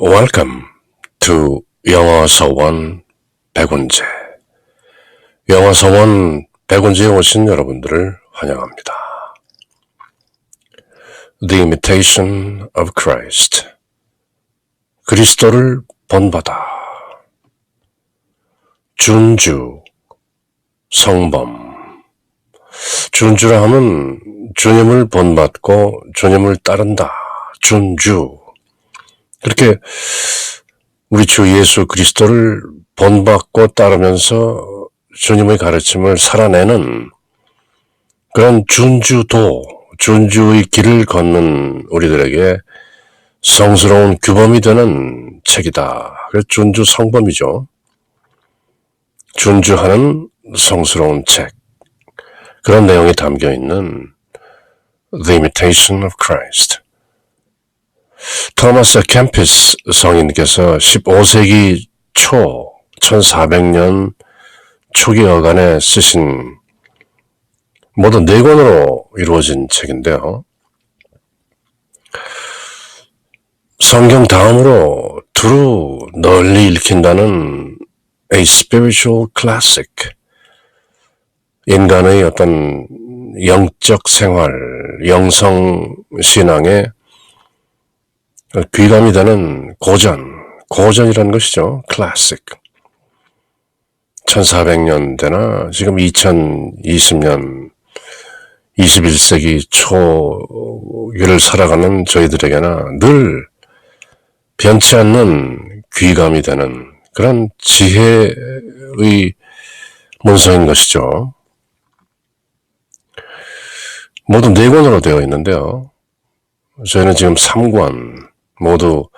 Welcome to 영어서원 백운재. 영어서원 백운재에 오신 여러분들을 환영합니다. The Imitation of Christ. 그리스도를 본받아. 준주, 성범. 준주라 하면 주님을 본받고 주님을 따른다. 준주. 그렇게 우리 주 예수 그리스도를 본받고 따르면서 주님의 가르침을 살아내는 그런 준주의 길을 걷는 우리들에게 성스러운 규범이 되는 책이다. 그래서 준주 성범이죠. 준주하는 성스러운 책. 그런 내용이 담겨 있는 The Imitation of Christ. 토마스 캠피스 성인께서 15세기 초 1400년 초기 어간에 쓰신 모두 4권으로 이루어진 책인데요. 성경 다음으로 두루 널리 읽힌다는 A Spiritual Classic. 인간의 어떤 영적 생활, 영성 신앙의 귀감이 되는 고전이라는 것이죠. 클래식. 1400년대나 지금 2020년 21세기 초를 살아가는 저희들에게나 늘 변치 않는 귀감이 되는 그런 지혜의 문서인 것이죠. 모두 4권으로 되어 있는데요. 저희는 지금 3권 모두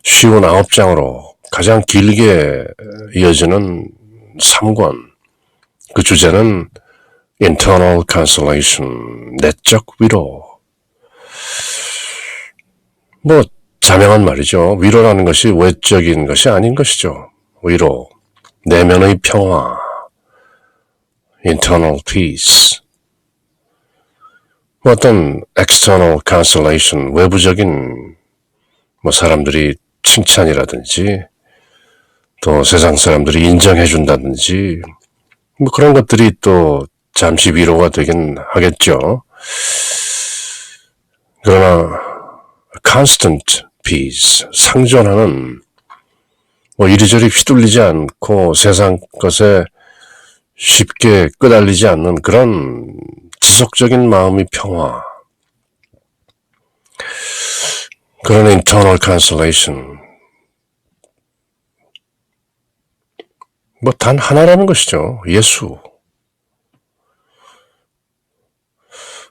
쉬운 9장으로 가장 길게 이어지는 3권. 그 주제는 Internal Consolation, 내적 위로. 자명한 말이죠. 위로라는 것이 외적인 것이 아닌 것이죠. 위로, 내면의 평화, Internal Peace. 어떤 External Consolation, 외부적인 사람들이 칭찬이라든지 또 세상 사람들이 인정해준다든지 그런 것들이 또 잠시 위로가 되긴 하겠죠. 그러나 constant peace, 상존하는 이리저리 휘둘리지 않고 세상 것에 쉽게 끄달리지 않는 그런 지속적인 마음의 평화, 그런 internal consolation. 단 하나라는 것이죠. 예수.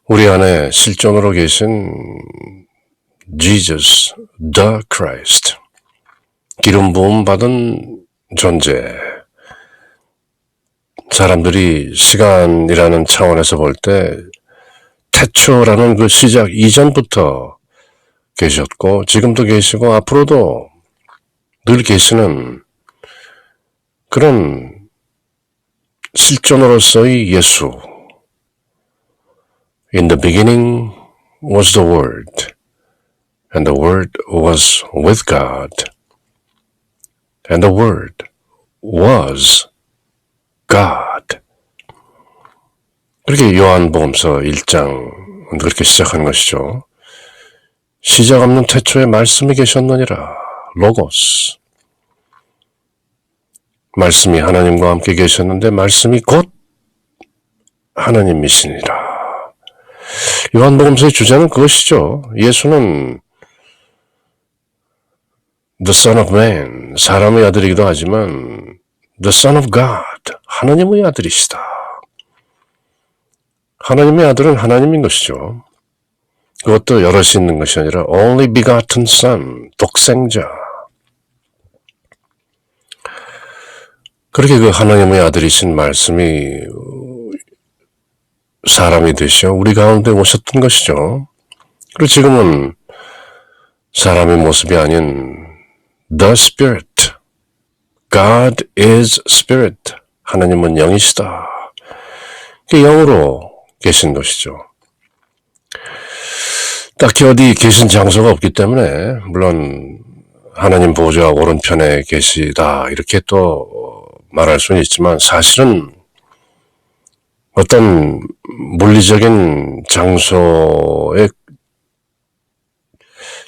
우리 안에 실존으로 계신 Jesus, the Christ. 기름 부음 받은 존재. 사람들이 시간이라는 차원에서 볼 때 태초라는 그 시작 이전부터 계셨고 지금도 계시고 앞으로도 늘 계시는 그런 실존으로서의 예수. In the beginning was the Word, and the Word was with God, and the Word was God. 그렇게 요한복음서 1장 그렇게 시작하는 것이죠. 시작 없는 태초에 말씀이 계셨느니라. 로고스. 말씀이 하나님과 함께 계셨는데 말씀이 곧 하나님이시니라. 요한복음서의 주제는 그것이죠. 예수는 The Son of Man, 사람의 아들이기도 하지만 The Son of God, 하나님의 아들이시다. 하나님의 아들은 하나님인 것이죠. 그것도 여럿이 있는 것이 아니라 Only begotten Son, 독생자. 그렇게 그 하나님의 아들이신 말씀이 사람이 되셔 우리 가운데 오셨던 것이죠. 그리고 지금은 사람의 모습이 아닌 The Spirit, God is Spirit, 하나님은 영이시다. 그 영으로 계신 것이죠. 딱히 어디 계신 장소가 없기 때문에 물론 하나님 보좌 오른편에 계시다 이렇게 또 말할 수는 있지만 사실은 어떤 물리적인 장소에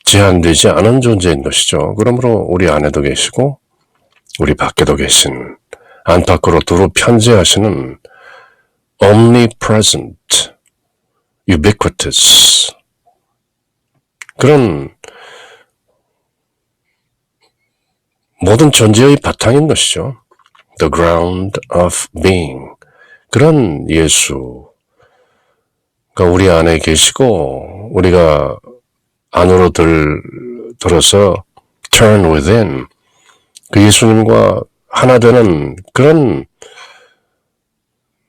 제한되지 않은 존재인 것이죠. 그러므로 우리 안에도 계시고 우리 밖에도 계신 안팎으로 두루 편재하시는 omnipresent, ubiquitous 그런 모든 존재의 바탕인 것이죠. The ground of being 그런 예수가 우리 안에 계시고 우리가 안으로 들어서 turn within 그 예수님과 하나 되는 그런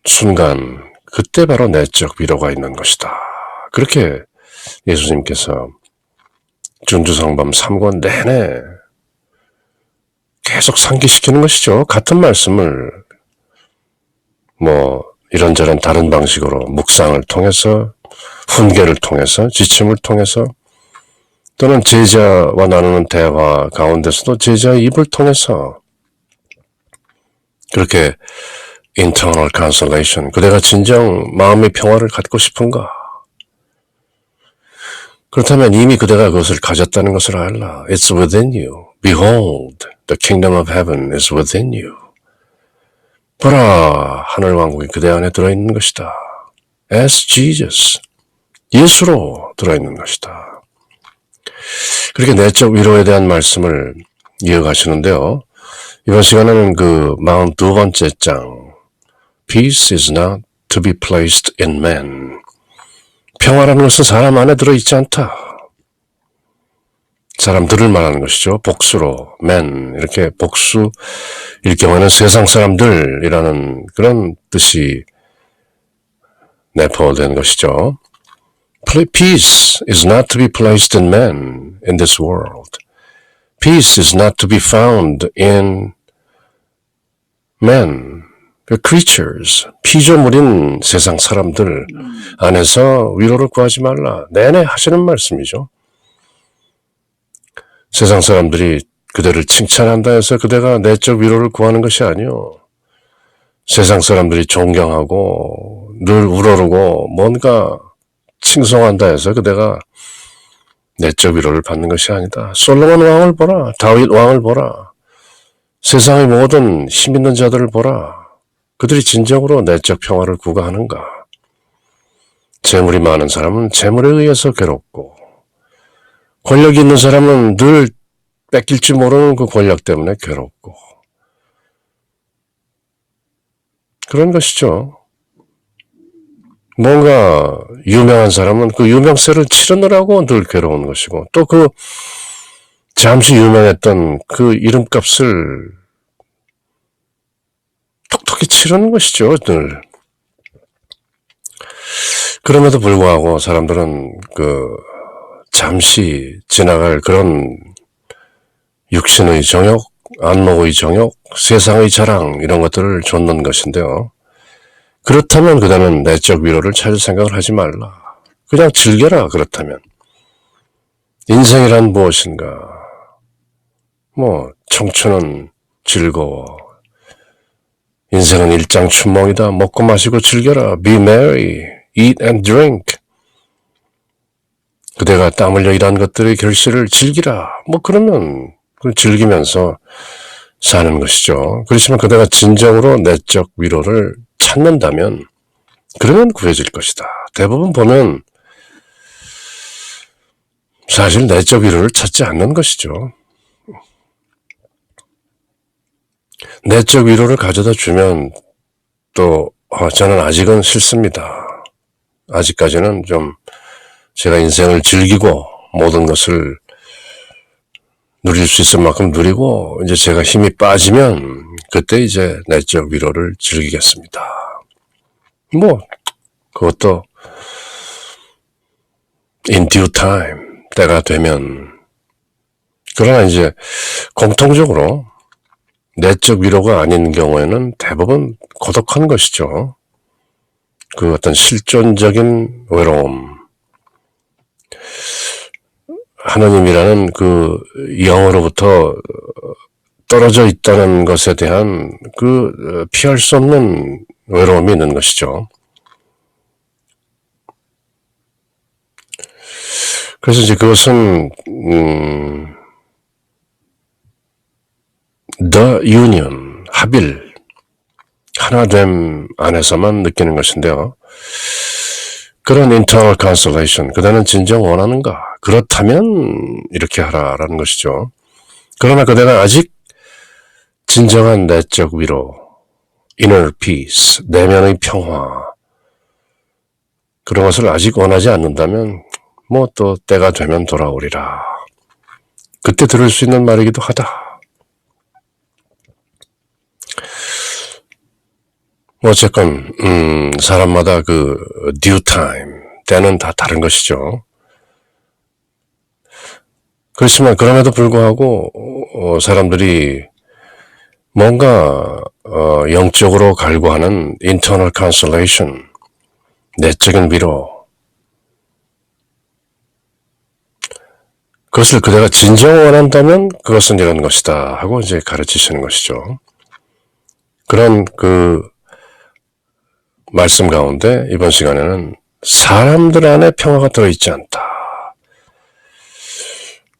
순간 그때 바로 내적 위로가 있는 것이다. 그렇게 예수님께서 준주성범 3권 내내 계속 상기시키는 것이죠. 같은 말씀을 이런저런 다른 방식으로 묵상을 통해서 훈계를 통해서 지침을 통해서 또는 제자와 나누는 대화 가운데서도 제자의 입을 통해서 그렇게 internal consolation 그대가 진정 마음의 평화를 갖고 싶은가? 그렇다면 이미 그대가 그것을 가졌다는 것을 알라. It's within you. Behold, the kingdom of heaven is within you. 보라, 하늘왕국이 그대 안에 들어있는 것이다. As Jesus. 예수로 들어있는 것이다. 그렇게 내적 위로에 대한 말씀을 이어가시는데요. 이번 시간에는 그 42번째 장 Peace is not to be placed in man. 평화라는 것은 사람 안에 들어있지 않다. 사람들을 말하는 것이죠. 복수로 man 이렇게 복수일 경우에는 세상 사람들이라는 그런 뜻이 내포된 것이죠. Peace is not to be placed in man in this world. Peace is not to be found in men, the creatures, 피조물인 세상 사람들 안에서 위로를 구하지 말라. 내내 하시는 말씀이죠. 세상 사람들이 그대를 칭찬한다 해서 그대가 내적 위로를 구하는 것이 아니요. 세상 사람들이 존경하고 늘 우러르고 뭔가 칭송한다 해서 그대가 내적 위로를 받는 것이 아니다. 솔로몬 왕을 보라. 다윗 왕을 보라. 세상의 모든 힘 있는 자들을 보라. 그들이 진정으로 내적 평화를 구가하는가. 재물이 많은 사람은 재물에 의해서 괴롭고 권력이 있는 사람은 늘 뺏길지 모르는 그 권력 때문에 괴롭고 그런 것이죠. 뭔가 유명한 사람은 그 유명세를 치르느라고 늘 괴로운 것이고 또 그 잠시 유명했던 그 이름값을 톡톡히 치르는 것이죠. 늘. 그럼에도 불구하고 사람들은 그 잠시 지나갈 그런 육신의 정욕, 안목의 정욕, 세상의 자랑 이런 것들을 좇는 것인데요. 그렇다면 그대는 내적 위로를 찾을 생각을 하지 말라. 그냥 즐겨라. 그렇다면. 인생이란 무엇인가? 청춘은 즐거워. 인생은 일장춘몽이다. 먹고 마시고 즐겨라. Be merry. Eat and drink. 그대가 땀 흘려 일한 것들의 결실을 즐기라. 그러면 그걸 즐기면서 사는 것이죠. 그렇지만 그대가 진정으로 내적 위로를 찾는다면 그러면 구해질 것이다. 대부분 보면 사실 내적 위로를 찾지 않는 것이죠. 내적 위로를 가져다 주면 또 저는 아직은 싫습니다. 아직까지는 좀 제가 인생을 즐기고 모든 것을 누릴 수 있을 만큼 누리고 이제 제가 힘이 빠지면 그때 이제 내적 위로를 즐기겠습니다. 그것도 in due time 때가 되면 그러나 이제 공통적으로 내적 위로가 아닌 경우에는 대부분 고독한 것이죠. 그 어떤 실존적인 외로움 하나님이라는 그 영으로부터 떨어져 있다는 것에 대한 그 피할 수 없는 외로움이 있는 것이죠. 그래서 이제 그것은 The Union, 합일, 하나됨 안에서만 느끼는 것인데요. 그런 internal consolation, 그대는 진정 원하는가? 그렇다면 이렇게 하라라는 것이죠. 그러나 그대가 아직 진정한 내적 위로, inner peace, 내면의 평화, 그런 것을 아직 원하지 않는다면 뭐 또 때가 되면 돌아오리라. 그때 들을 수 있는 말이기도 하다. 어쨌건 사람마다 그 due time, 때는 다 다른 것이죠. 그렇지만 그럼에도 불구하고 사람들이 뭔가 영적으로 갈구하는 internal consolation, 내적인 위로, 그것을 그대가 진정 원한다면 그것은 이런 것이다 하고 이제 가르치시는 것이죠. 그런 그 말씀 가운데 이번 시간에는 사람들 안에 평화가 들어있지 않다.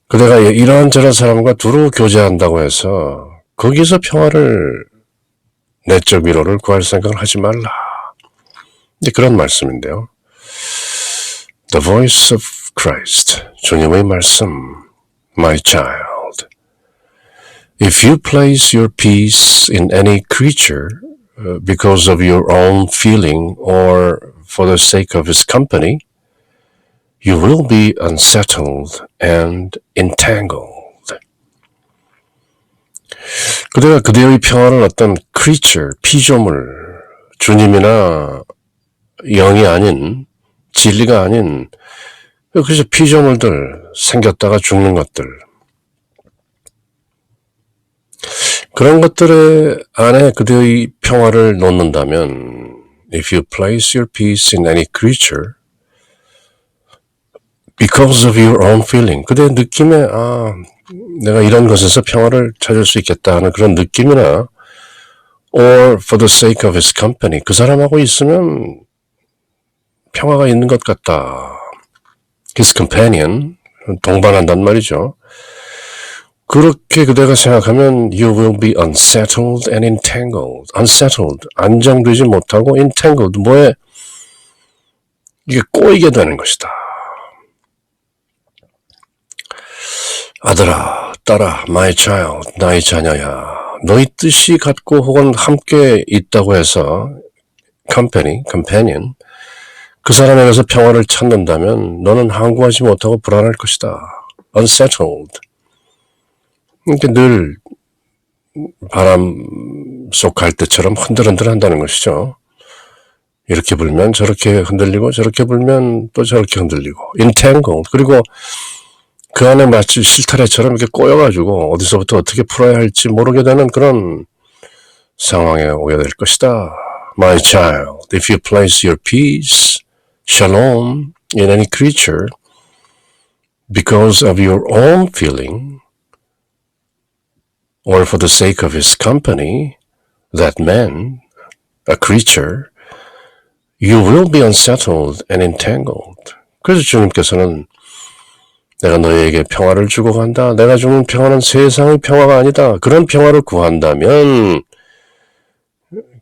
그대가 이런저런 사람과 두루 교제한다고 해서 거기서 평화를, 내적 위로를 구할 생각을 하지 말라. 이제 그런 말씀인데요. The voice of Christ, 주님의 말씀, my child. If you place your peace in any creature because of your own feeling or for the sake of his company, you will be unsettled and entangled. 그대가 그대의 평화를 어떤 creature, 피조물, 주님이나 영이 아닌, 진리가 아닌, 그래서 피조물들, 생겼다가 죽는 것들, 그런 것들 안에 그대의 평화를 놓는다면, if you place your peace in any creature, because of your own feeling, 그대의 느낌에 내가 이런 것에서 평화를 찾을 수 있겠다 하는 그런 느낌이나 or for the sake of his company, 그 사람하고 있으면 평화가 있는 것 같다. his companion, 동반한단 말이죠. 그렇게 그대가 생각하면 you will be unsettled and entangled. unsettled, 안정되지 못하고 entangled, 뭐에 이게 꼬이게 되는 것이다. 아들아, 딸아, my child, 나의 자녀야. 너희 뜻이 같고 혹은 함께 있다고 해서 companion, 그 사람에게서 평화를 찾는다면 너는 항구하지 못하고 불안할 것이다. unsettled. 그러니까 늘 바람 속 갈대처럼 흔들흔들 한다는 것이죠. 이렇게 불면 저렇게 흔들리고 저렇게 불면 또 저렇게 흔들리고 entangled. 그리고 그 안에 마치 실타래처럼 이렇게 꼬여가지고 어디서부터 어떻게 풀어야 할지 모르게 되는 그런 상황에 오게 될 것이다. My child, if you place your peace, shalom, in any creature because of your own feeling or for the sake of his company, that man, a creature, you will be unsettled and entangled. 그래서 주님께서는 내가 너희에게 평화를 주고 간다. 내가 주는 평화는 세상의 평화가 아니다. 그런 평화를 구한다면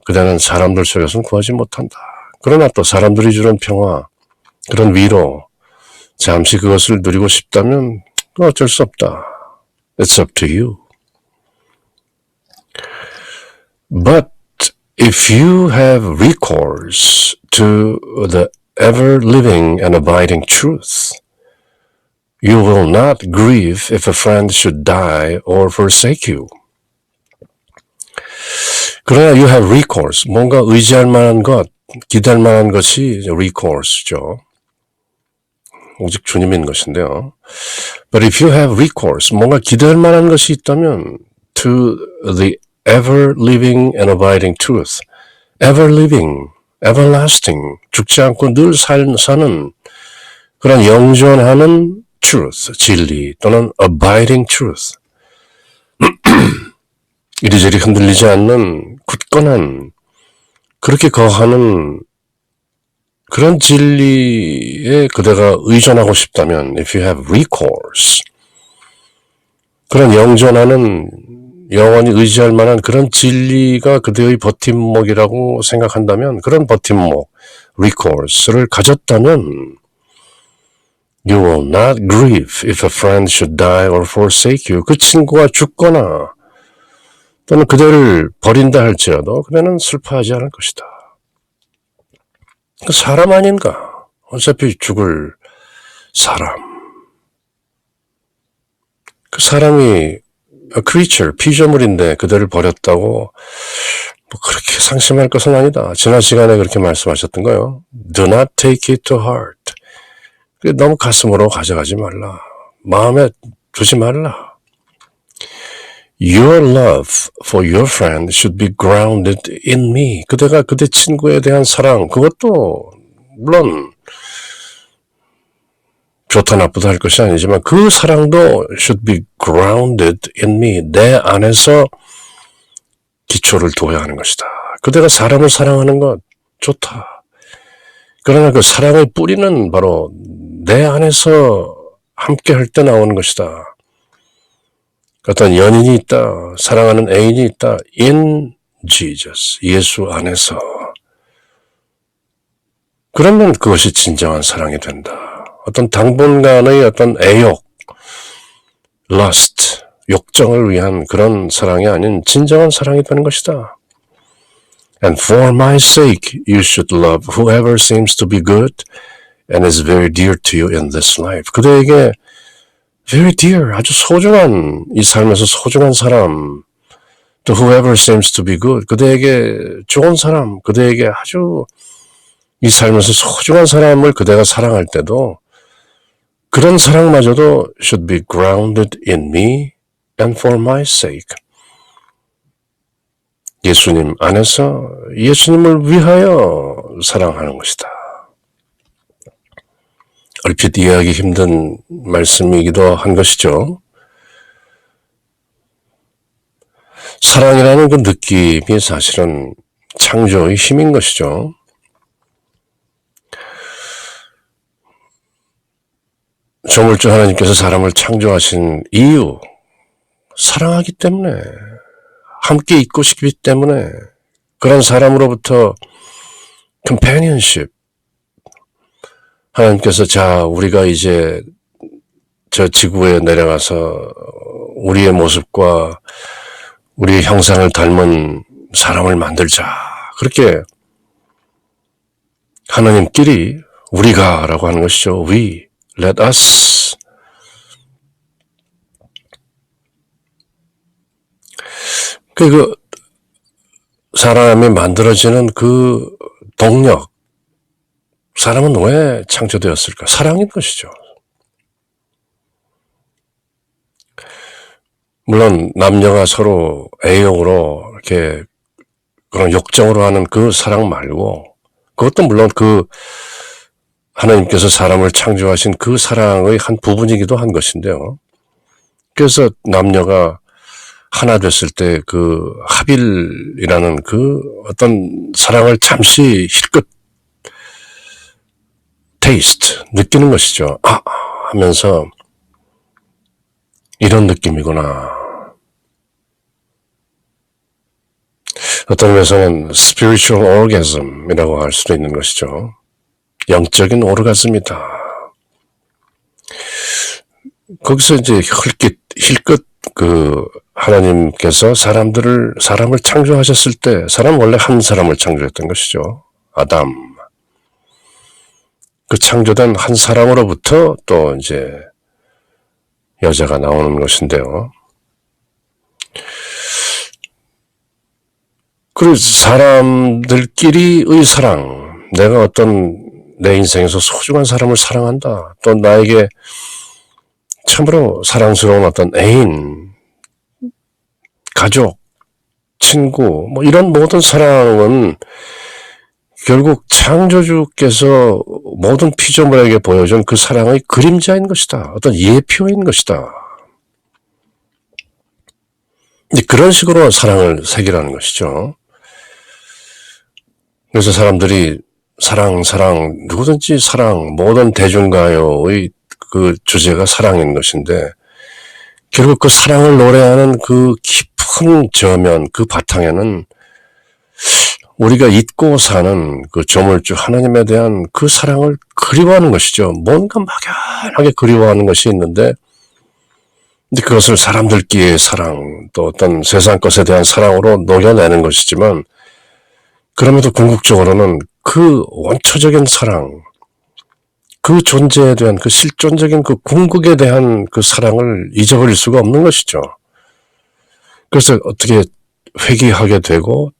그대는 사람들 속에서는 구하지 못한다. 그러나 또 사람들이 주는 평화, 그런 위로, 잠시 그것을 누리고 싶다면 어쩔 수 없다. It's up to you. But if you have recourse to the ever-living and abiding truth, you will not grieve if a friend should die or forsake you. 그러나 you have recourse, 뭔가 의지할 만한 것, 기댈 만한 것이 recours죠. 오직 주님인 것인데요. But if you have recourse, 뭔가 기댈 만한 것이 있다면 to the ever-living and abiding truth, ever-living, everlasting, 죽지 않고 늘 사는 그런 영존하는 truth, 진리 또는 abiding truth, 이리저리 흔들리지 않는 굳건한, 그렇게 거하는 그런 진리에 그대가 의존하고 싶다면, if you have recourse, 그런 영존하는, 영원히 의지할 만한 그런 진리가 그대의 버팀목이라고 생각한다면, 그런 버팀목, recourse를 가졌다면, you will not grieve if a friend should die or forsake you. 그 친구가 죽거나 또는 그대를 버린다 할지라도 그대는 슬퍼하지 않을 것이다. 그 사람 아닌가? 어차피 죽을 사람. 그 사람이 a creature, 피조물인데 그대를 버렸다고 뭐 그렇게 상심할 것은 아니다. 지난 시간에 그렇게 말씀하셨던 거예요. Do not take it to heart. 너무 가슴으로 가져가지 말라. 마음에 두지 말라. Your love for your friend should be grounded in me. 그대가 그대 친구에 대한 사랑, 그것도 물론 좋다 나쁘다 할 것이 아니지만 그 사랑도 should be grounded in me. 내 안에서 기초를 둬야 하는 것이다. 그대가 사람을 사랑하는 것 좋다. 그러나 그 사랑의 뿌리는 바로 내 안에서 함께 할 때 나오는 것이다. 어떤 연인이 있다, 사랑하는 애인이 있다, in Jesus, 예수 안에서. 그러면 그것이 진정한 사랑이 된다. 어떤 당분간의 어떤 애욕, lust, 욕정을 위한 그런 사랑이 아닌 진정한 사랑이 되는 것이다. And for my sake, you should love whoever seems to be good and is very dear to you in this life. 그대에게 very dear, 아주 소중한, 이 삶에서 소중한 사람, to whoever seems to be good, 그대에게 좋은 사람, 그대에게 아주 이 삶에서 소중한 사람을 그대가 사랑할 때도 그런 사랑마저도 should be grounded in me and for my sake. 예수님 안에서 예수님을 위하여 사랑하는 것이다. 얼핏 이해하기 힘든 말씀이기도 한 것이죠. 사랑이라는 그 느낌이 사실은 창조의 힘인 것이죠. 조물주 하나님께서 사람을 창조하신 이유, 사랑하기 때문에, 함께 있고 싶기 때문에, 그런 사람으로부터 companionship, 하나님께서 자, 우리가 이제 저 지구에 내려가서 우리의 모습과 우리의 형상을 닮은 사람을 만들자. 그렇게 하나님끼리 우리가 라고 하는 것이죠. We, let us. 그 사람이 만들어지는 그 동력, 사람은 왜 창조되었을까? 사랑인 것이죠. 물론 남녀가 서로 애용으로 이렇게 그런 욕정으로 하는 그 사랑 말고, 그것도 물론 그 하나님께서 사람을 창조하신 그 사랑의 한 부분이기도 한 것인데요. 그래서 남녀가 하나 됐을 때 그 합일이라는 그 어떤 사랑을 잠시 힐끗 테이스트, 느끼는 것이죠. 아, 하면서 이런 느낌이구나. 어떤 면에서는 spiritual orgasm이라고 할 수도 있는 것이죠. 영적인 오르가즘이다. 거기서 이제 힐끗 그 하나님께서 사람을 창조하셨을 때, 사람 원래 한 사람을 창조했던 것이죠. 아담. 그 창조된 한 사람으로부터 또 이제 여자가 나오는 것인데요. 그리고 사람들끼리의 사랑, 내가 어떤 내 인생에서 소중한 사람을 사랑한다. 또 나에게 참으로 사랑스러운 어떤 애인, 가족, 친구, 뭐 이런 모든 사랑은 결국 창조주께서 모든 피조물에게 보여준 그 사랑의 그림자인 것이다. 어떤 예표인 것이다. 그런 식으로 사랑을 새기라는 것이죠. 그래서 사람들이 사랑, 누구든지 사랑, 모든 대중가요의 그 주제가 사랑인 것인데, 결국 그 사랑을 노래하는 그 깊은 저면, 그 바탕에는 우리가 잊고 사는 그 조물주 하나님에 대한 그 사랑을 그리워하는 것이죠. 뭔가 막연하게 그리워하는 것이 있는데, 근데 그것을 사람들끼리의 사랑, 또 어떤 세상 것에 대한 사랑으로 녹여내는 것이지만, 그럼에도 궁극적으로는 그 원초적인 사랑, 그 존재에 대한 그 실존적인 그 궁극에 대한 그 사랑을 잊어버릴 수가 없는 것이죠. 그래서 어떻게 회귀하게 되고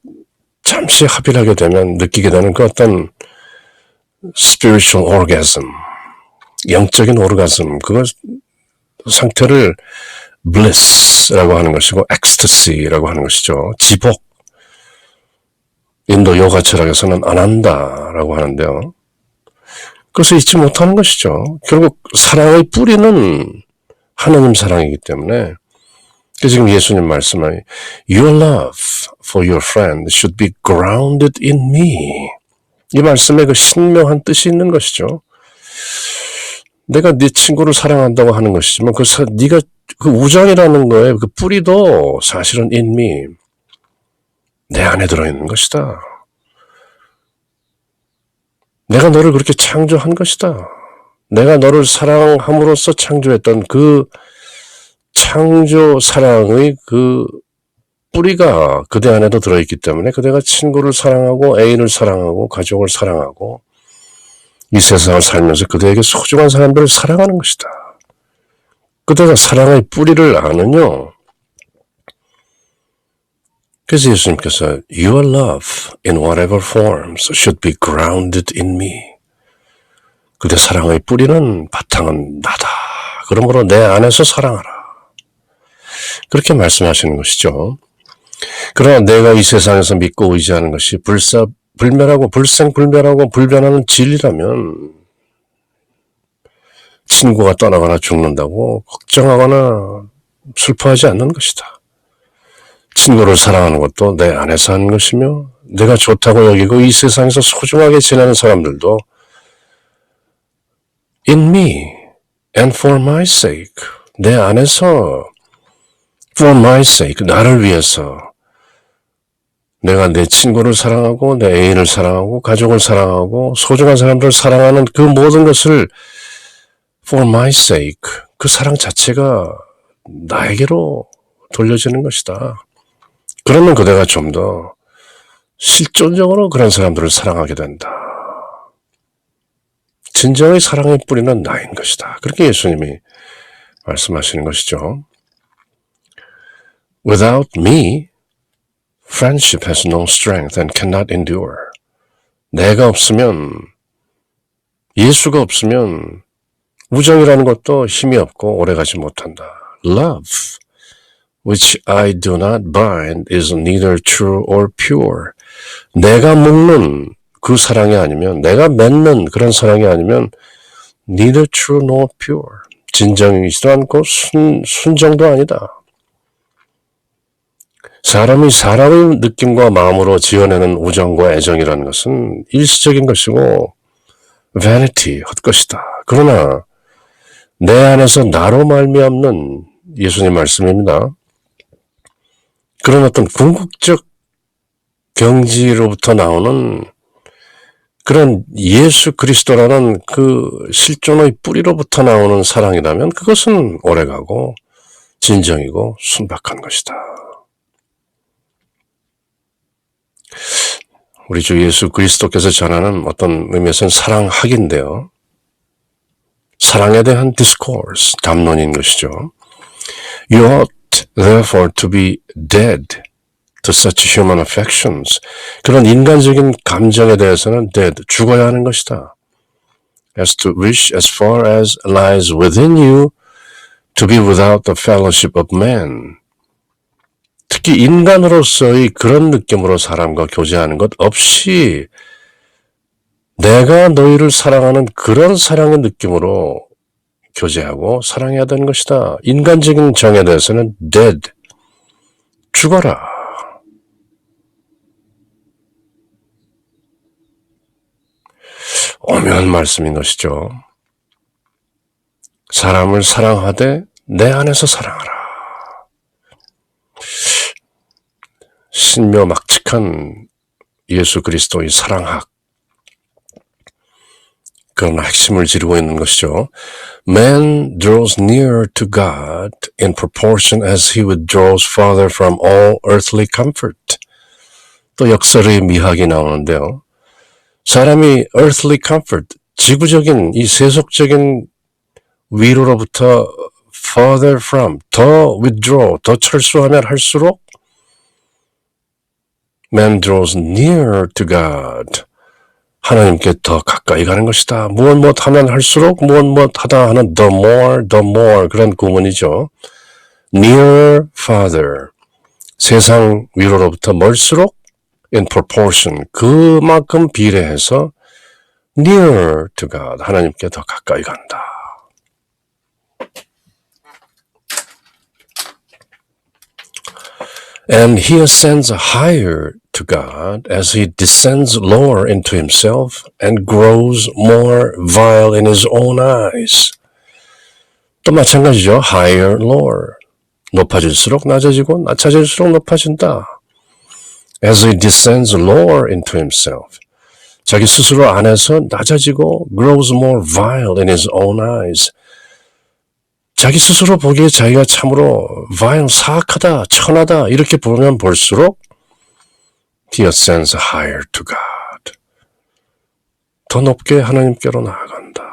잠시 합의를 하게 되면 느끼게 되는 그 어떤 spiritual orgasm, 영적인 오르가즘, 그 상태를 bliss라고 하는 것이고 ecstasy라고 하는 것이죠. 지복. 인도 요가 철학에서는 아난다라고 하는데요. 그것을 잊지 못하는 것이죠. 결국 사랑의 뿌리는 하나님 사랑이기 때문에 지금 예수님 말씀하니 Your love for your friend should be grounded in me. 이 말씀에 그 신명한 뜻이 있는 것이죠. 내가 네 친구를 사랑한다고 하는 것이지만 네가 그 우정이라는 거에 그 뿌리도 사실은 in me. 내 안에 들어있는 것이다. 내가 너를 그렇게 창조한 것이다. 내가 너를 사랑함으로써 창조했던 그 창조 사랑의 그 뿌리가 그대 안에도 들어있기 때문에 그대가 친구를 사랑하고 애인을 사랑하고 가족을 사랑하고 이 세상을 살면서 그대에게 소중한 사람들을 사랑하는 것이다. 그대가 사랑의 뿌리를 아느뇨. 그래서 예수님께서 Your love in whatever forms should be grounded in me. 그대 사랑의 뿌리는 바탕은 나다. 그러므로 내 안에서 사랑하라. 그렇게 말씀하시는 것이죠. 그러나 내가 이 세상에서 믿고 의지하는 것이 불멸하고 불변하는 진리라면 친구가 떠나거나 죽는다고 걱정하거나 슬퍼하지 않는 것이다. 친구를 사랑하는 것도 내 안에서 하는 것이며 내가 좋다고 여기고 이 세상에서 소중하게 지내는 사람들도 in me and for my sake 내 안에서 for my sake 나를 위해서 내가 내 친구를 사랑하고 내 애인을 사랑하고 가족을 사랑하고 소중한 사람들을 사랑하는 그 모든 것을 for my sake 그 사랑 자체가 나에게로 돌려지는 것이다. 그러면 그대가 좀 더 실존적으로 그런 사람들을 사랑하게 된다. 진정의 사랑의 뿌리는 나인 것이다. 그렇게 예수님이 말씀하시는 것이죠. Without me, friendship has no strength and cannot endure. 내가 없으면, 예수가 없으면 우정이라는 것도 힘이 없고 오래가지 못한다. Love. which I do not bind is neither true or pure. 내가 묶는 그 사랑이 아니면, 내가 맺는 그런 사랑이 아니면 neither true nor pure. 진정이지도 않고 순정도 아니다. 사람이 사람의 느낌과 마음으로 지어내는 우정과 애정이라는 것은 일시적인 것이고 vanity, 헛것이다. 그러나 내 안에서 나로 말미암는 예수님 말씀입니다. 그런 어떤 궁극적 경지로부터 나오는 그런 예수 그리스도라는 그 실존의 뿌리로부터 나오는 사랑이라면 그것은 오래가고 진정이고 순박한 것이다. 우리 주 예수 그리스도께서 전하는 어떤 의미에서는 사랑학인데요. 사랑에 대한 discourse, 담론인 것이죠. You ought therefore to be dead to such human affections. 그런 인간적인 감정에 대해서는 dead, 죽어야 하는 것이다. As to wish as far as lies within you to be without the fellowship of man. 특히 인간으로서의 그런 느낌으로 사람과 교제하는 것 없이 내가 너희를 사랑하는 그런 사랑의 느낌으로 교제하고 사랑해야 되는 것이다. 인간적인 정에 대해서는 dead, 죽어라. 오묘한 말씀인 것이죠. 사람을 사랑하되 내 안에서 사랑하라. 신묘막측한 예수 그리스도의 사랑학, 그런 핵심을 지르고 있는 것이죠. Man draws nearer to God in proportion as he withdraws farther from all earthly comfort. 또 역설의 미학이 나오는데요. 사람이 earthly comfort, 지구적인 이 세속적인 위로로부터 farther from, 더 withdraw, 더 철수하면 할수록 man draws nearer to God. 하나님께 더 가까이 가는 것이다. 무엇 하면 할수록 무엇 하다 하는 the more 그런 구문이죠. nearer farther. 세상 위로로부터 멀수록 in proportion. 그만큼 비례해서 nearer to God. 하나님께 더 가까이 간다. And he ascends higher to God as he descends lower into himself and grows more vile in his own eyes. 또 마찬가지죠. higher, lower. 높아질수록 낮아지고 낮아질수록 높아진다. As he descends lower into himself. 자기 스스로 안에서 낮아지고 grows more vile in his own eyes. 자기 스스로 보기에 자기가 참으로 vile, 사악하다, 천하다 이렇게 보면 볼수록 he ascends higher to God. 더 높게 하나님께로 나아간다.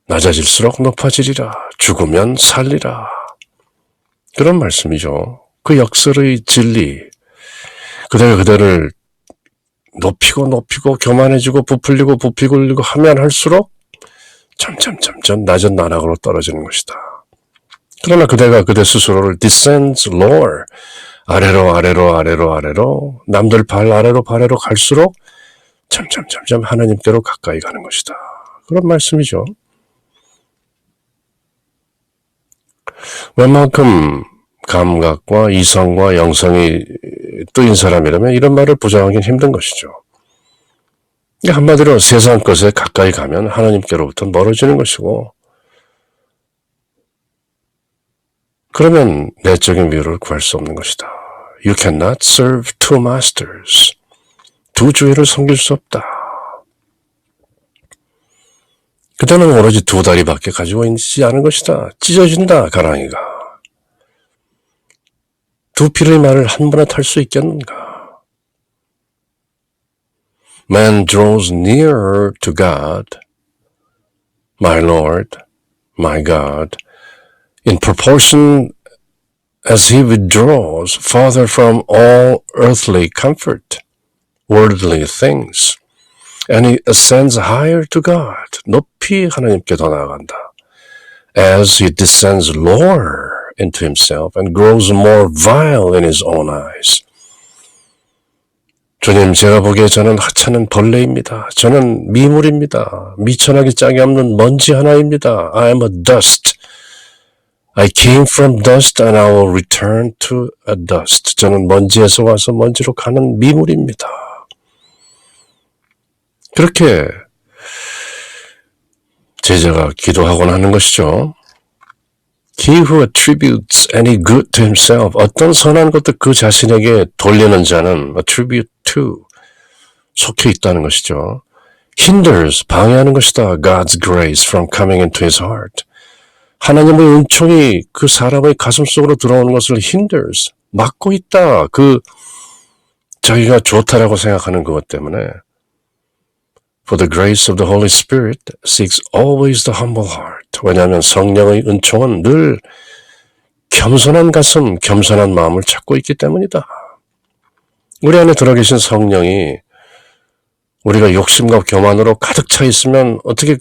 낮아질수록 높아지리라. 죽으면 살리라. 그런 말씀이죠. 그 역설의 진리. 그대가 그대를 높이고 교만해지고 부풀리고 하면 할수록 점점 낮은 나락으로 떨어지는 것이다. 그러나 그대가 그대 스스로를 descends lower, 아래로 남들 발 아래로 갈수록 점점 하나님께로 가까이 가는 것이다. 그런 말씀이죠. 웬만큼 감각과 이성과 영성이 뜨인 사람이라면 이런 말을 부정하기는 힘든 것이죠. 한마디로 세상 것에 가까이 가면 하나님께로부터 멀어지는 것이고, 그러면 내적인 위로를 구할 수 없는 것이다. You cannot serve two masters. 두 주인을 섬길 수 없다. 그때는 오로지 두 다리밖에 가지고 있지 않은 것이다. 찢어진다, 가랑이가. 두 피의 말을 한 번에 탈 수 있겠는가? Man draws nearer to God, my Lord, my God, in proportion as he withdraws farther from all earthly comfort, worldly things, and he ascends higher to God. 높이 하나님께 더 나아간다. As he descends lower into himself and grows more vile in his own eyes. 주님, 제가 보기에 저는 하찮은 벌레입니다. 저는 미물입니다. 미천하기 짝이 없는 먼지 하나입니다. I am a dust. I came from dust and I will return to a dust. 저는 먼지에서 와서 먼지로 가는 미물입니다. 그렇게 제자가 기도하곤 하는 것이죠. He who attributes any good to himself, 어떤 선한 것도 그 자신에게 돌리는 자는 attribute to, 속해 있다는 것이죠. hinders, 방해하는 것이다. God's grace from coming into his heart. 하나님의 은총이 그 사람의 가슴 속으로 들어오는 것을 hinders, 막고 있다. 그 자기가 좋다라고 생각하는 그것 때문에. For the grace of the Holy Spirit seeks always the humble heart. 왜냐하면 성령의 은총은 늘 겸손한 가슴, 겸손한 마음을 찾고 있기 때문이다. 우리 안에 들어계신 성령이 우리가 욕심과 교만으로 가득 차 있으면 어떻게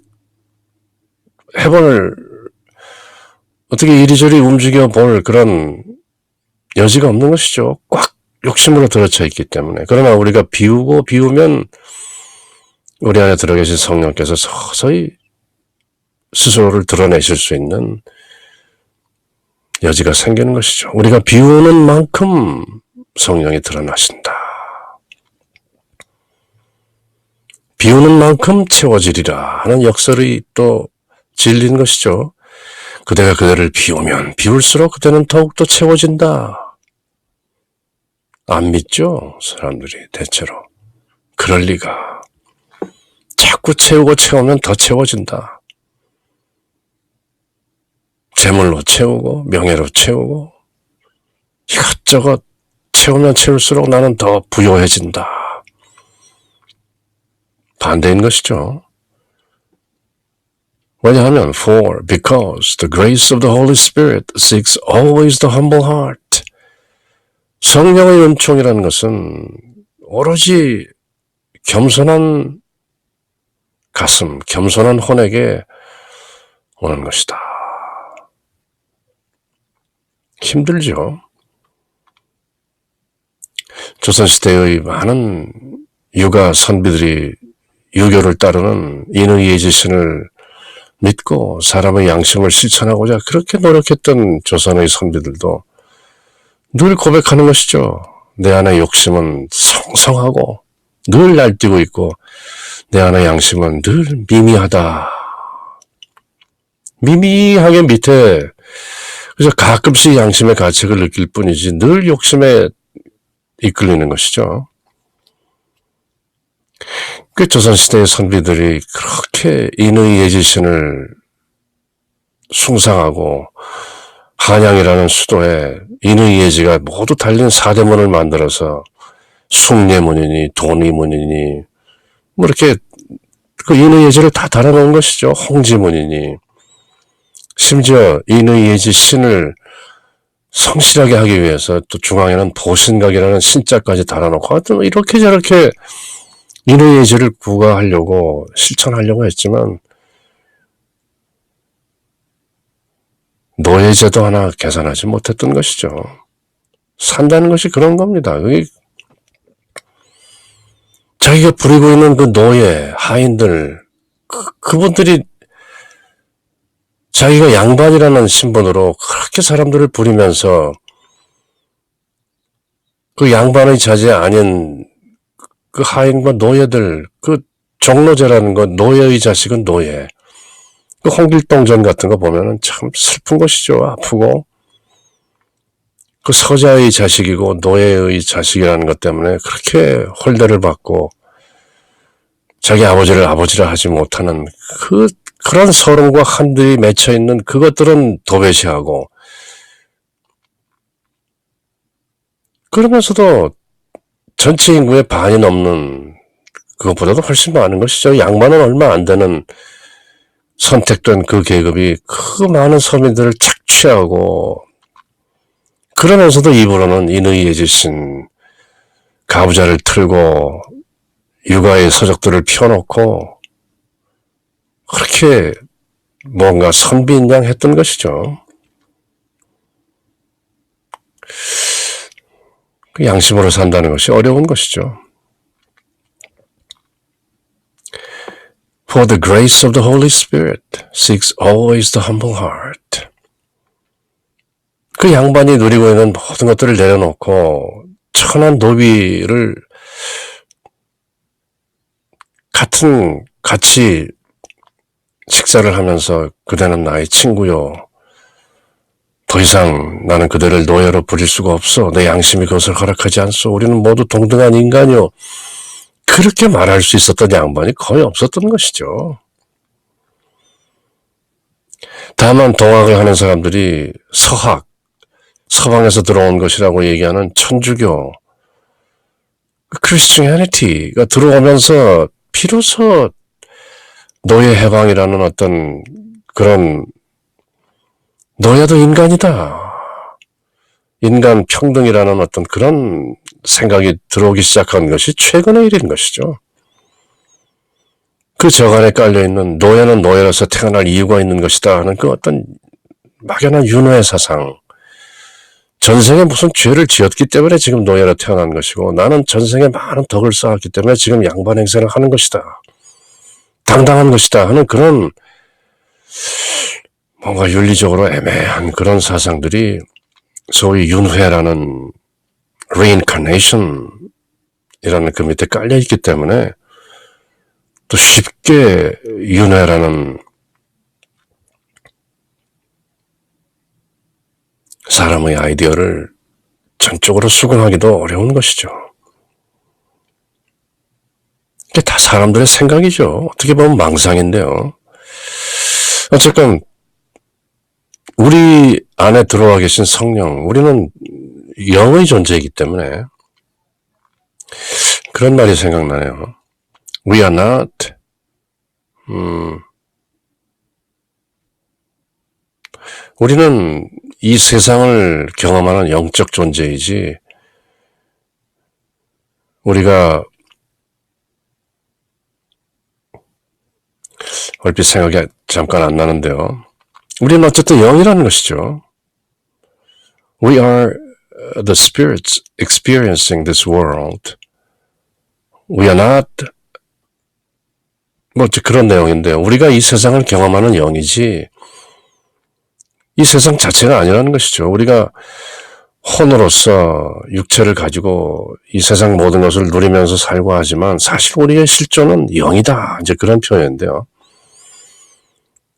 이리저리 움직여 볼 그런 여지가 없는 것이죠. 꽉 욕심으로 들어쳐 있기 때문에. 그러나 우리가 비우면 우리 안에 들어계신 성령께서 서서히 스스로를 드러내실 수 있는 여지가 생기는 것이죠. 우리가 비우는 만큼 성령이 드러나신다. 비우는 만큼 채워지리라 하는 역설이 또 진리인 것이죠. 그대가 그대를 비우면 비울수록 그대는 더욱더 채워진다. 안 믿죠? 사람들이 대체로. 그럴 리가. 자꾸 채우고 채우면 더 채워진다. 재물로 채우고 명예로 채우고 이것저것 채우면 채울수록 나는 더 부요해진다. 반대인 것이죠. 왜냐하면 because the grace of the Holy Spirit seeks always the humble heart. 성령의 은총이라는 것은 오로지 겸손한 가슴, 겸손한 혼에게 오는 것이다. 힘들죠. 조선시대의 많은 유가 선비들이 유교를 따르는 인의 예지신을 믿고 사람의 양심을 실천하고자 그렇게 노력했던 조선의 선비들도 늘 고백하는 것이죠. 내 안의 욕심은 성성하고 늘 날뛰고 있고 내 안의 양심은 늘 미미하다. 미미하게 밑에 그래서 가끔씩 양심의 가책을 느낄 뿐이지 늘 욕심에 이끌리는 것이죠. 그 조선시대의 선비들이 그렇게 인의 예지신을 숭상하고 한양이라는 수도에 인의 예지가 모두 달린 사대문을 만들어서 숭례문이니 돈이문이니 뭐 이렇게 그 인의 예지를 다 달아놓은 것이죠. 홍지문이니 심지어 인의 예지 신을 성실하게 하기 위해서 또 중앙에는 보신각이라는 신자까지 달아놓고 하여튼 이렇게 저렇게 인의 예지를 구가하려고 실천하려고 했지만 노예제도 하나 계산하지 못했던 것이죠. 산다는 것이 그런 겁니다. 자기가 부리고 있는 그 노예, 하인들, 그분들이 자기가 양반이라는 신분으로 그렇게 사람들을 부리면서 그 양반의 자제 아닌 그 하인과 노예들, 그 종로제라는 건 노예의 자식은 노예. 그 홍길동전 같은 거 보면은 참 슬픈 것이죠. 아프고. 그 서자의 자식이고 노예의 자식이라는 것 때문에 그렇게 홀대를 받고 자기 아버지를 아버지라 하지 못하는 그런 서름과 한들이 맺혀 있는 그것들은 도배시하고 그러면서도 전체 인구의 반이 넘는 그것보다도 훨씬 많은 것이죠. 양반은 얼마 안 되는 선택된 그 계급이 그 많은 서민들을 착취하고 그러면서도 입으로는 인의 예지신 가부좌를 틀고 육아의 서적들을 펴놓고 그렇게 뭔가 선비인 양 했던 것이죠. 그 양심으로 산다는 것이 어려운 것이죠. For the grace of the Holy Spirit seeks always the humble heart. 그 양반이 누리고 있는 모든 것들을 내려놓고 천한 노비를 같이 식사를 하면서 그대는 나의 친구요. 더 이상 나는 그대를 노예로 부릴 수가 없어. 내 양심이 그것을 허락하지 않소. 우리는 모두 동등한 인간이요. 그렇게 말할 수 있었던 양반이 거의 없었던 것이죠. 다만 동학을 하는 사람들이 서방에서 들어온 것이라고 얘기하는 천주교, 크리스티애니티가 들어오면서 비로소 노예 해방이라는 어떤 그런 노예도 인간이다. 인간 평등이라는 어떤 그런 생각이 들어오기 시작한 것이 최근의 일인 것이죠. 그 저간에 깔려있는 노예는 노예로서 태어날 이유가 있는 것이다 하는 그 어떤 막연한 윤회 사상, 전생에 무슨 죄를 지었기 때문에 지금 노예로 태어난 것이고 나는 전생에 많은 덕을 쌓았기 때문에 지금 양반 행세를 하는 것이다. 당당한 것이다 하는 그런 뭔가 윤리적으로 애매한 그런 사상들이 소위 윤회라는 reincarnation이라는 그 밑에 깔려있기 때문에 또 쉽게 윤회라는 사람의 아이디어를 전적으로 수긍하기도 어려운 것이죠. 이게 다 사람들의 생각이죠. 어떻게 보면 망상인데요. 어쨌건 우리 안에 들어와 계신 성령, 우리는 영의 존재이기 때문에 그런 말이 생각나네요. We are not 우리는 이 세상을 경험하는 영적 존재이지 우리가 얼핏 생각이 잠깐 안 나는데요. 우리는 어쨌든 영이라는 것이죠. We are the spirits experiencing this world. We are not 뭐 그런 내용인데요. 우리가 이 세상을 경험하는 영이지 이 세상 자체가 아니라는 것이죠. 우리가 혼으로서 육체를 가지고 이 세상 모든 것을 누리면서 살고 하지만 사실 우리의 실존은 영이다. 이제 그런 표현인데요.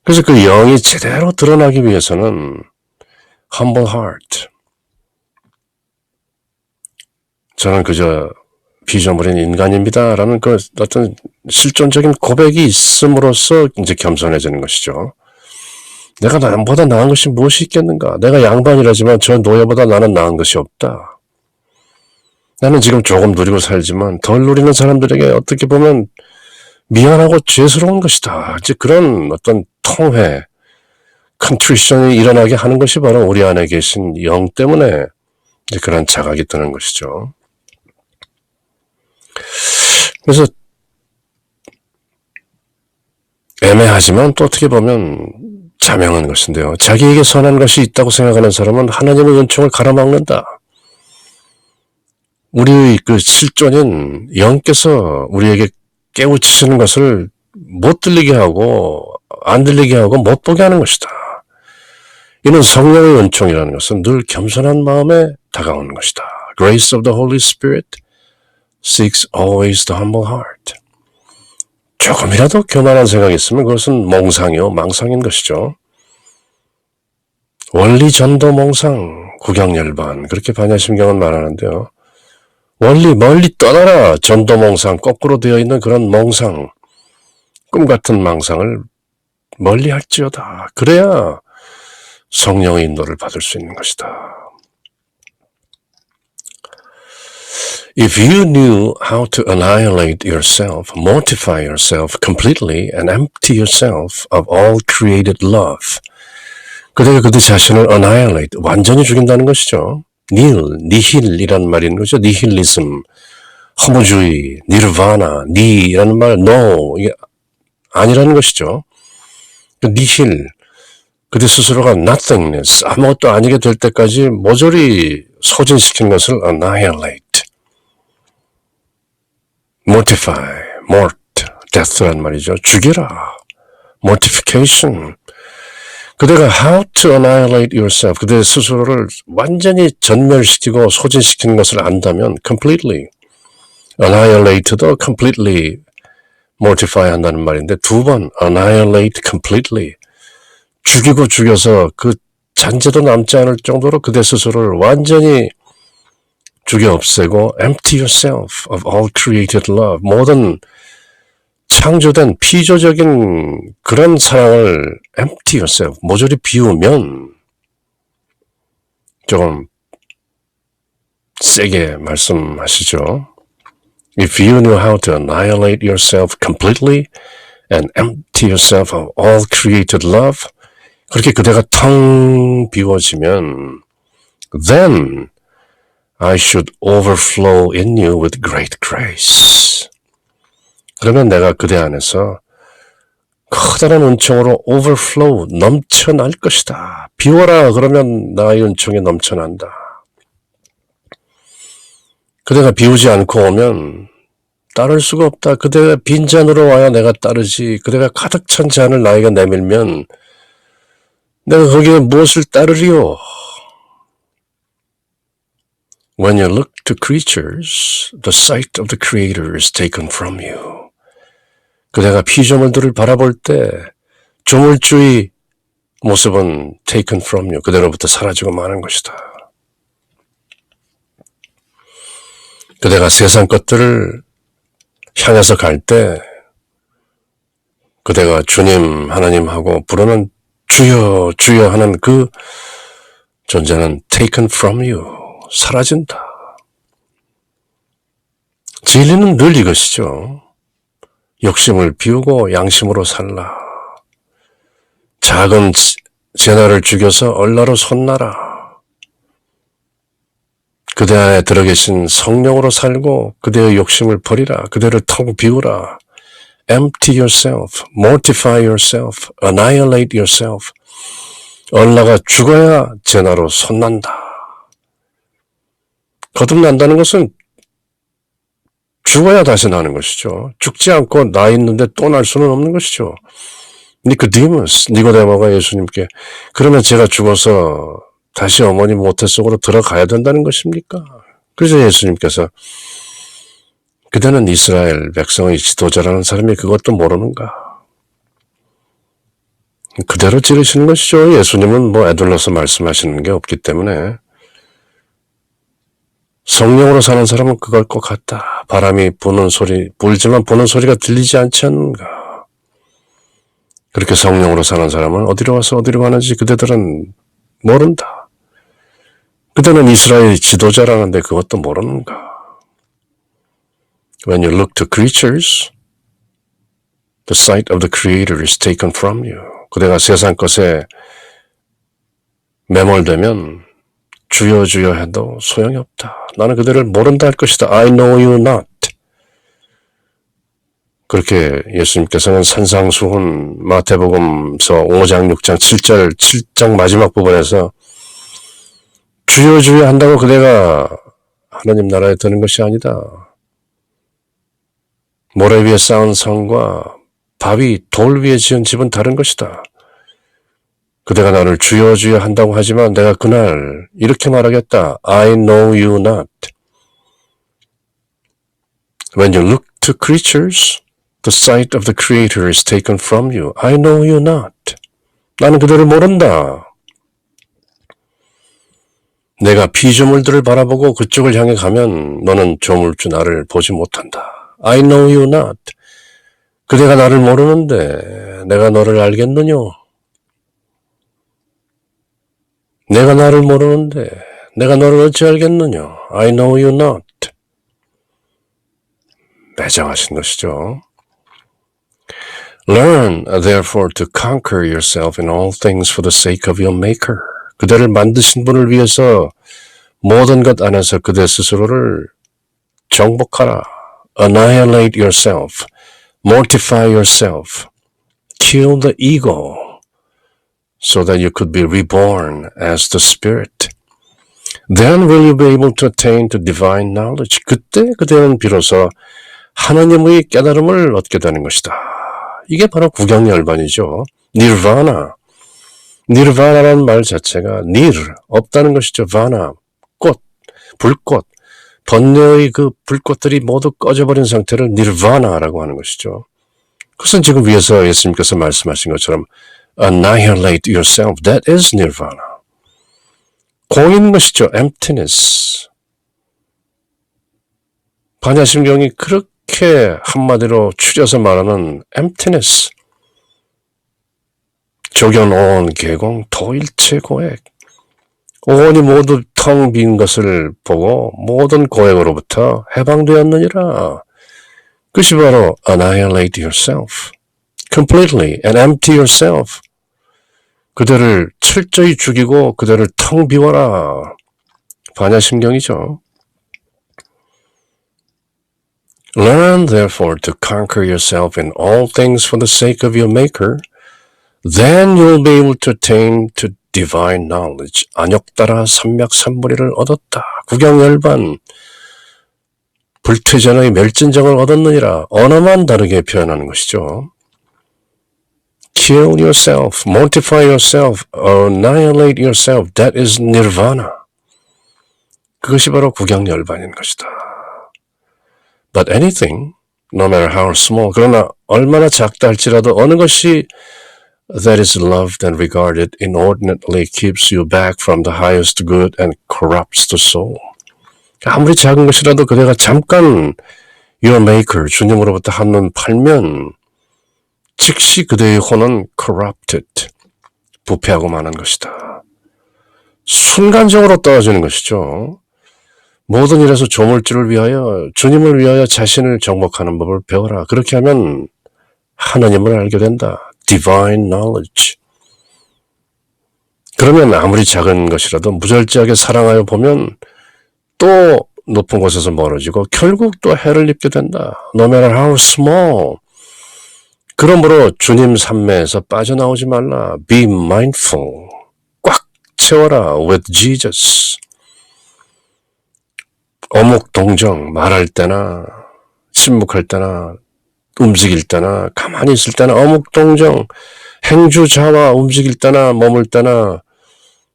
그래서 그 영이 제대로 드러나기 위해서는 humble heart. 저는 그저 비전부린 인간입니다라는 그 어떤 실존적인 고백이 있음으로써 이제 겸손해지는 것이죠. 내가 남보다 나은 것이 무엇이 있겠는가? 내가 양반이라지만 저 노예보다 나는 나은 것이 없다. 나는 지금 조금 누리고 살지만 덜 누리는 사람들에게 어떻게 보면 미안하고 죄스러운 것이다. 이제 그런 어떤 통회, 컨트리션이 일어나게 하는 것이 바로 우리 안에 계신 영 때문에 이제 그런 자각이 드는 것이죠. 그래서 애매하지만 또 어떻게 보면 자명한 것인데요. 자기에게 선한 것이 있다고 생각하는 사람은 하나님의 은총을 가로막는다. 우리의 그 실존인 영께서 우리에게 깨우치시는 것을 못 들리게 하고 안 들리게 하고 못 보게 하는 것이다. 이는 성령의 은총이라는 것은 늘 겸손한 마음에 다가오는 것이다. Grace of the Holy Spirit seeks always the humble heart. 조금이라도 교만한 생각이 있으면 그것은 몽상이요 망상인 것이죠. 원리 전도 몽상 구경열반 그렇게 반야심경은 말하는데요. 원리 멀리 떠나라 전도 몽상 거꾸로 되어 있는 그런 몽상 꿈같은 망상을 멀리 할지어다. 그래야 성령의 인도를 받을 수 있는 것이다. If you knew how to annihilate yourself, mortify yourself completely and empty yourself of all created love. 그대가 그들 자신을 annihilate, 완전히 죽인다는 것이죠. 니힐이라는 말이 있는 거죠. 니힐리즘, 허무주의, 니르바나, 니라는 말, no, 이게 아니라는 것이죠. 니힐, 그들 스스로가 nothingness, 아무것도 아니게 될 때까지 모조리 소진시킨 것을 annihilate. mortify, mort, death란 말이죠. 죽이라. mortification. 그대가 how to annihilate yourself, 그대 스스로를 완전히 전멸시키고 소진시키는 것을 안다면 completely, annihilate도 completely mortify 한다는 말인데 두 번 annihilate completely, 죽이고 죽여서 그 잔재도 남지 않을 정도로 그대 스스로를 완전히 죽여 없애고 empty yourself of all created love, 모든 창조된 피조적인 그런 사랑을 empty yourself, 모조리 비우면 조금 세게 말씀하시죠. If you knew how to annihilate yourself completely and empty yourself of all created love, 그렇게 그대가 텅 비워지면 then I should overflow in you with great grace. 그러면 내가 그대 안에서 커다란 은총으로 overflow, 넘쳐날 것이다. 비워라 그러면 나의 은총이 넘쳐난다. 그대가 비우지 않고 오면 따를 수가 없다. 그대가 빈잔으로 와야 내가 따르지. 그대가 가득 찬 잔을 나에게 내밀면 내가 거기에 무엇을 따르리요? When you look to creatures, the sight of the Creator is taken from you. 그대가 피조물들을 바라볼 때 조물주의 모습은 taken from you. 그대로부터 사라지고 마는 것이다. 그대가 세상 것들을 향해서 갈 때 그대가 주님, 하나님하고 부르는 주여, 주여 하는 그 존재는 taken from you. 사라진다. 진리는 늘 이것이죠. 욕심을 비우고 양심으로 살라. 작은 재나를 죽여서 얼라로 손나라. 그대 안에 들어계신 성령으로 살고 그대의 욕심을 버리라. 그대를 텅 비우라. Empty yourself, mortify yourself, annihilate yourself. 얼라가 죽어야 재나로 손난다. 거듭난다는 것은 죽어야 다시 나는 것이죠. 죽지 않고 나 있는데 또 날 수는 없는 것이죠. 니고데모가 예수님께 그러면 제가 죽어서 다시 어머니 모태 속으로 들어가야 된다는 것입니까? 그래서 예수님께서 그대는 이스라엘 백성의 지도자라는 사람이 그것도 모르는가? 그대로 찌르시는 것이죠. 예수님은 애둘러서 말씀하시는 게 없기 때문에 성령으로 사는 사람은 그걸 꼭 같다. 바람이 부는 소리, 불지만 부는 소리가 들리지 않지 않는가? 그렇게 성령으로 사는 사람은 어디로 와서 어디로 가는지 그대들은 모른다. 그대는 이스라엘 지도자라는데 그것도 모르는가? When you look to creatures, the sight of the Creator is taken from you. 그대가 세상 것에 매몰되면 주여 주여 해도 소용이 없다. 나는 그대를 모른다 할 것이다. I know you not. 그렇게 예수님께서는 산상수훈 마태복음서 5장, 6장, 7장 마지막 부분에서 주여 주여 한다고 그대가 하나님 나라에 드는 것이 아니다. 모래 위에 쌓은 성과 바위, 돌 위에 지은 집은 다른 것이다. 그대가 나를 주여 주여 한다고 하지만 내가 그날 이렇게 말하겠다. I know you not. When you look to creatures, the sight of the Creator is taken from you. I know you not. 나는 그대를 모른다. 내가 피조물들을 바라보고 그쪽을 향해 가면 너는 조물주 나를 보지 못한다. I know you not. 그대가 나를 모르는데 내가 너를 알겠느냐? 내가 나를 모르는데 내가 너를 어찌 알겠느냐? I know you not. 매장하신 것이죠. Learn, therefore, to conquer yourself in all things for the sake of your Maker. 그대를 만드신 분을 위해서 모든 것 안에서 그대 스스로를 정복하라. Annihilate yourself. Mortify yourself. Kill the ego. So that you could be reborn as the Spirit. Then will you be able to attain to divine knowledge. 그때 그대는 비로소 하나님의 깨달음을 얻게 되는 것이다. 이게 바로 구경열반이죠. 니르바나. 니르바나라는 말 자체가 없다는 것이죠. 바나, 꽃, 불꽃. 번뇌의 그 불꽃들이 모두 꺼져버린 상태를 니르바나라고 하는 것이죠. 그것은 지금 위에서 예수님께서 말씀하신 것처럼 annihilate yourself. That is nirvana. 공인 것이죠. emptiness. 반야심경이 그렇게 한마디로 추려서 말하는 emptiness. 조견 온 개공 도일체 고액. 온이 모두 텅 빈 것을 보고 모든 고액으로부터 해방되었느니라. 그것이 바로 annihilate yourself. completely and empty yourself. 그대를 철저히 죽이고 그대를 텅 비워라. 반야심경이죠. Learn therefore to conquer yourself in all things for the sake of your Maker. Then you'll be able to attain to divine knowledge. 안욕 따라 삼맥삼무리를 얻었다. 구경열반. 불퇴전의 멸진정을 얻었느니라. 언어만 다르게 표현하는 것이죠. Kill yourself, mortify yourself, or annihilate yourself. That is nirvana. 그것이 바로 국양열반인 것이다. But anything, no matter how small, 그러나 얼마나 작다 할지라도 어느 것이 that is loved and regarded inordinately keeps you back from the highest good and corrupts the soul. 아무리 작은 것이라도 그대가 잠깐 your maker, 주님으로부터 한눈 팔면 즉시 그대의 혼은 corrupted, 부패하고 마는 것이다. 순간적으로 떨어지는 것이죠. 모든 일에서 조물주를 위하여, 주님을 위하여 자신을 정복하는 법을 배워라. 그렇게 하면 하나님을 알게 된다. Divine knowledge. 그러면 아무리 작은 것이라도 무절제하게 사랑하여 보면 또 높은 곳에서 멀어지고 결국 또 해를 입게 된다. No matter how small. 그러므로 주님 삼매에서 빠져나오지 말라. Be mindful. 꽉 채워라. With Jesus. 어묵동정, 말할 때나 침묵할 때나 움직일 때나 가만히 있을 때나 어묵동정, 행주자와 움직일 때나 머물 때나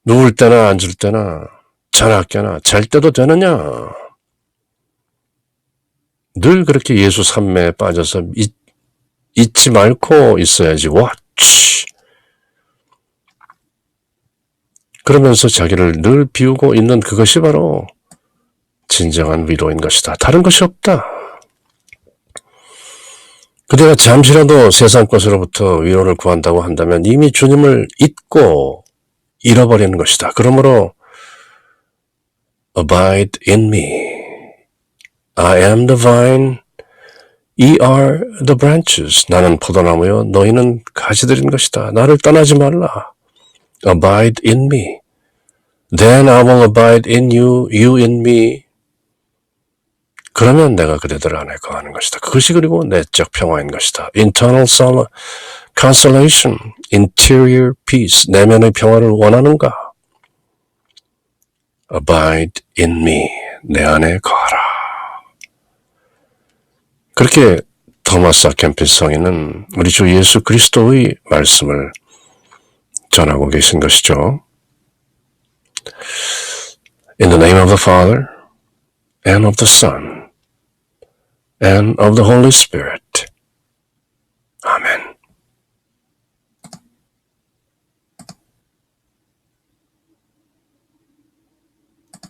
누울 때나 앉을 때나 자나깨나 잘 때도 되느냐. 늘 그렇게 예수 삼매에 빠져서 잊지 말고 있어야지. watch. 그러면서 자기를 늘 비우고 있는 그것이 바로 진정한 위로인 것이다. 다른 것이 없다. 그대가 잠시라도 세상 것으로부터 위로를 구한다고 한다면 이미 주님을 잊고 잃어버리는 것이다. 그러므로 abide in me. I am the vine. Ye are the branches. 나는 포도나무요. 너희는 가지들인 것이다. 나를 떠나지 말라. Abide in me. Then I will abide in you, you in me. 그러면 내가 그대들 안에 거하는 것이다. 그것이 그리고 내적 평화인 것이다. Internal consolation, interior peace. 내면의 평화를 원하는가? Abide in me. 내 안에 거하라. 그렇게 토마스 아켄필 성인은 우리 주 예수 그리스도의 말씀을 전하고 계신 것이죠. In the name of the Father, and of the Son, and of the Holy Spirit.